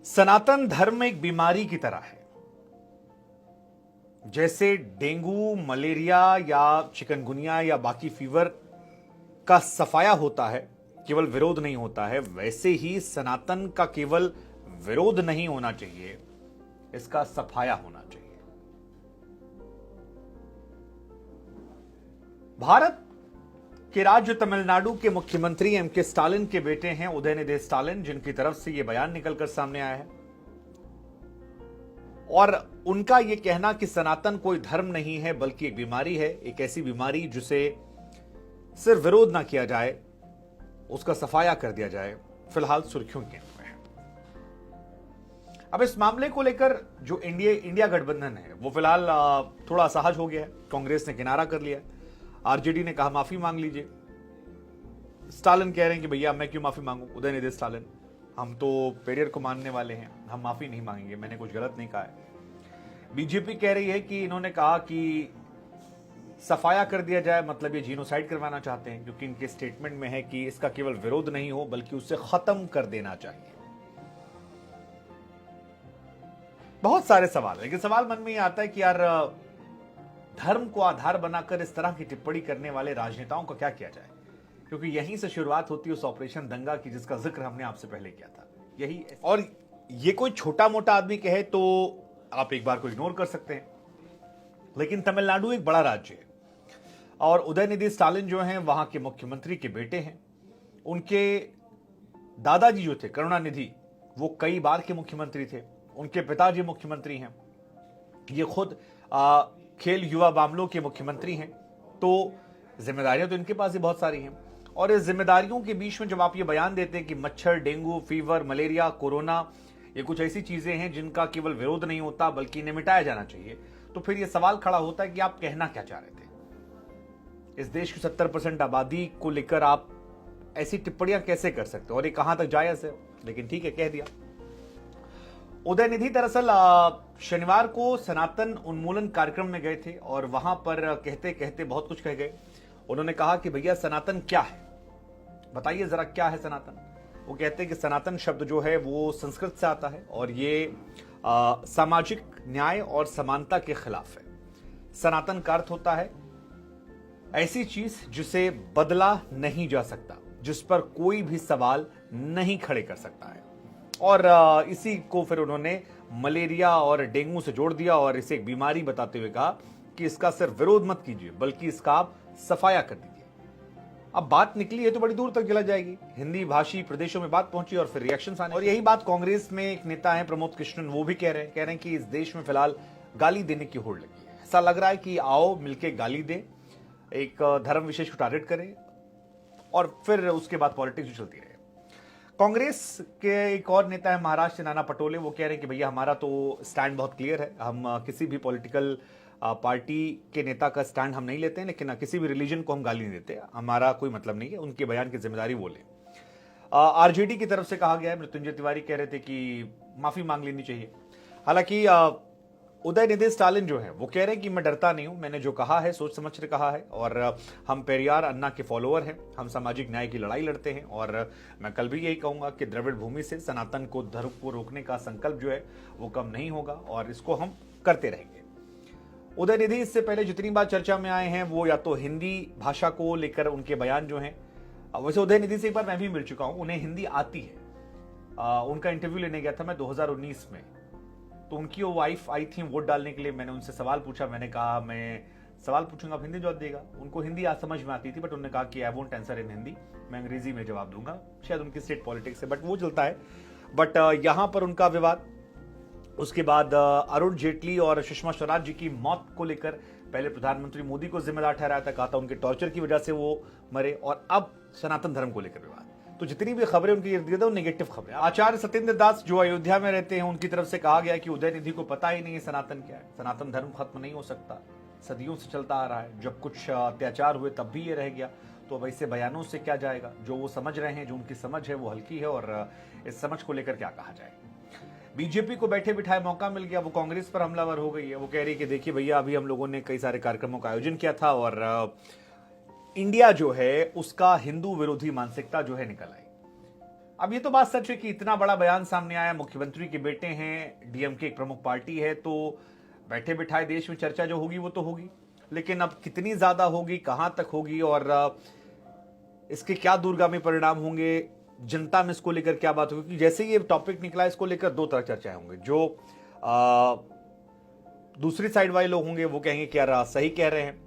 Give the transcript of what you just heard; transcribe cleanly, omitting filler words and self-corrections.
सनातन धर्म एक बीमारी की तरह है। जैसे डेंगू, मलेरिया या चिकनगुनिया या बाकी फीवर का सफाया होता है, केवल विरोध नहीं होता है, वैसे ही सनातन का केवल विरोध नहीं होना चाहिए, इसका सफाया होना चाहिए। भारत के राज्य तमिलनाडु के मुख्यमंत्री एम.के. स्टालिन के बेटे हैं उदयनिधि स्टालिन, जिनकी तरफ से यह बयान निकलकर सामने आया है और उनका यह कहना कि सनातन कोई धर्म नहीं है बल्कि एक बीमारी है, एक ऐसी बीमारी जिसे सिर्फ विरोध ना किया जाए, उसका सफाया कर दिया जाए, फिलहाल सुर्खियों के में है। अब इस मामले को लेकर जो इंडिया गठबंधन है वो फिलहाल थोड़ा असहज हो गया है। कांग्रेस ने किनारा कर लिया, आरजेडी ने कहा माफी मांग लीजिए। स्टालिन कह रहे हैं कि भैया मैं क्यों माफी मांगू, उदयनिधि स्टालिन, हम तो पेरियर को मानने वाले हैं, हम माफी नहीं मांगेंगे, मैंने कुछ गलत नहीं कहा है। बीजेपी कह रही है कि इन्होंने कहा कि सफाया कर दिया जाए, मतलब ये जीनोसाइड करवाना चाहते हैं, क्योंकि इनके स्टेटमेंट में है कि इसका केवल विरोध नहीं हो बल्कि उसे खत्म कर देना चाहिए। बहुत सारे सवाल है, लेकिन सवाल मन में ये आता है कि यार धर्म को आधार बनाकर इस तरह की टिप्पणी करने वाले राजनेताओं का क्या किया जाए, क्योंकि यहीं से शुरुआत होती है उस ऑपरेशन दंगा की जिसका जिक्र हमने आपसे पहले किया था। यही, और ये कोई छोटा मोटा आदमी कहे तो आप एक बार को इग्नोर कर सकते हैं, लेकिन तमिलनाडु एक बड़ा राज्य है और उदयनिधि स्टालिन जो हैं वहां के मुख्यमंत्री के बेटे हैं। उनके दादाजी जो थे करुणानिधि, वो कई बार के मुख्यमंत्री थे, उनके पिताजी मुख्यमंत्री हैं, ये खुद खेल युवा मामलों के मुख्यमंत्री हैं, तो जिम्मेदारियां तो इनके पास ही बहुत सारी हैं। और इस जिम्मेदारियों के बीच में जब आप ये बयान देते हैं कि मच्छर, डेंगू, फीवर, मलेरिया, कोरोना, ये कुछ ऐसी चीजें हैं जिनका केवल विरोध नहीं होता बल्कि इन्हें मिटाया जाना चाहिए, तो फिर ये सवाल खड़ा होता है कि आप कहना क्या चाह रहे थे। इस देश की 70% आबादी को लेकर आप ऐसी टिप्पणियां कैसे कर सकते हो, और ये कहां तक जायज है, लेकिन ठीक है, कह दिया। उदयनिधि दरअसल शनिवार को सनातन उन्मूलन कार्यक्रम में गए थे और वहां पर कहते कहते बहुत कुछ कह गए। उन्होंने कहा कि भैया सनातन क्या है, बताइए जरा क्या है सनातन। वो कहते हैं कि सनातन शब्द जो है वो संस्कृत से आता है और ये सामाजिक न्याय और समानता के खिलाफ है। सनातन का अर्थ होता है ऐसी चीज जिसे बदला नहीं जा सकता, जिस पर कोई भी सवाल नहीं खड़े कर सकता है। और इसी को फिर उन्होंने मलेरिया और डेंगू से जोड़ दिया और इसे एक बीमारी बताते हुए कहा कि इसका सिर्फ विरोध मत कीजिए बल्कि इसका आप सफाया कर दीजिए। अब बात निकली है तो बड़ी दूर तक चला जाएगी, हिंदी भाषी प्रदेशों में बात पहुंची और फिर रिएक्शंस आने। और यही बात कांग्रेस में एक नेता है प्रमोद कृष्णन, वो भी कह रहे हैं कि इस देश में फिलहाल गाली देने की होड़ लगी है। ऐसा लग रहा है कि आओ मिलकर गाली दे, एक धर्म विशेष को टारगेट करें और फिर उसके बाद पॉलिटिक्स चलती रहे। कांग्रेस के एक और नेता है महाराष्ट्र से नाना पटोले, वो कह रहे हैं कि भैया हमारा तो स्टैंड बहुत क्लियर है, हम किसी भी पॉलिटिकल पार्टी के नेता का स्टैंड हम नहीं लेते हैं, लेकिन किसी भी रिलीजन को हम गाली नहीं देते, हमारा कोई मतलब नहीं है, उनके बयान की जिम्मेदारी वो लें। आरजेडी की तरफ से कहा गया है, मृत्युंजय तिवारी कह रहे थे कि माफी मांग लेनी चाहिए। हालांकि उदयनिधि स्टालिन जो है वो कह रहे हैं कि मैं डरता नहीं हूं, मैंने जो कहा है सोच समझ कर कहा है और हम पेरियार अन्ना के फॉलोअर हैं, हम सामाजिक न्याय की लड़ाई लड़ते हैं और मैं कल भी यही कहूंगा कि द्रविड़ भूमि से सनातन को धर्म को रोकने का संकल्प जो है वो कम नहीं होगा और इसको हम करते रहेंगे। उदयनिधि इससे पहले जितनी बार चर्चा में आए हैं वो या तो हिंदी भाषा को लेकर उनके बयान जो हैं, वैसे उदयनिधि से एक बार मैं भी मिल चुका हूं, उन्हें हिंदी आती है। उनका इंटरव्यू लेने गया था मैं 2019 में, तो उनकी वो वाइफ आई थी वोट डालने के लिए, मैंने उनसे सवाल पूछा, मैंने कहा मैं सवाल पूछूंगा आप हिंदी जवाब देगा। उनको हिंदी आज समझ में आती थी बट उन्होंने कहा कि I won't answer in Hindi, मैं अंग्रेजी में जवाब दूंगा, शायद उनकी स्टेट पॉलिटिक्स है बट वो चलता है। बट यहां पर उनका विवाद, उसके बाद अरुण जेटली और सुषमा स्वराज जी की मौत को लेकर पहले प्रधानमंत्री मोदी को जिम्मेदार ठहराया था, कहा था उनके टॉर्चर की वजह से वो मरे, और अब सनातन धर्म को लेकर विवाद। तो जितनी भी खबरें उनकी इर्द गिर्द नेगेटिव खबरें। आचार्य सत्येंद्र दास जो अयोध्या में रहते हैं उनकी तरफ से कहा गया कि उदयनिधि को पता ही नहीं है सनातन क्या है, सनातन धर्म खत्म नहीं हो सकता, सदियों से चलता आ रहा है, जब कुछ अत्याचार हुए तब भी ये रह गया, तो अब ऐसे बयानों से क्या जाएगा। जो वो समझ रहे हैं, जो उनकी समझ है वो हल्की है और इस समझ को लेकर क्या कहा जाए। बीजेपी को बैठे बिठाए मौका मिल गया, वो कांग्रेस पर हमलावर हो गई है। वो कह रही है कि देखिए भैया अभी हम लोगों ने कई सारे कार्यक्रमों का आयोजन किया था और इंडिया जो है उसका हिंदू विरोधी मानसिकता जो है निकल आई। अब ये तो बात सच है कि इतना बड़ा बयान सामने आया, मुख्यमंत्री के बेटे हैं, डीएमके एक प्रमुख पार्टी है, तो बैठे बिठाए देश में चर्चा जो होगी वो तो होगी, लेकिन अब कितनी ज्यादा होगी, कहां तक होगी और इसके क्या दूरगामी परिणाम होंगे, जनता में इसको लेकर क्या बात होगी? क्योंकि जैसे ये टॉपिक निकला इसको लेकर दो तरह चर्चाएं होंगे। जो दूसरी साइड वाले लोग होंगे वो कहेंगे कि यार सही कह रहे हैं,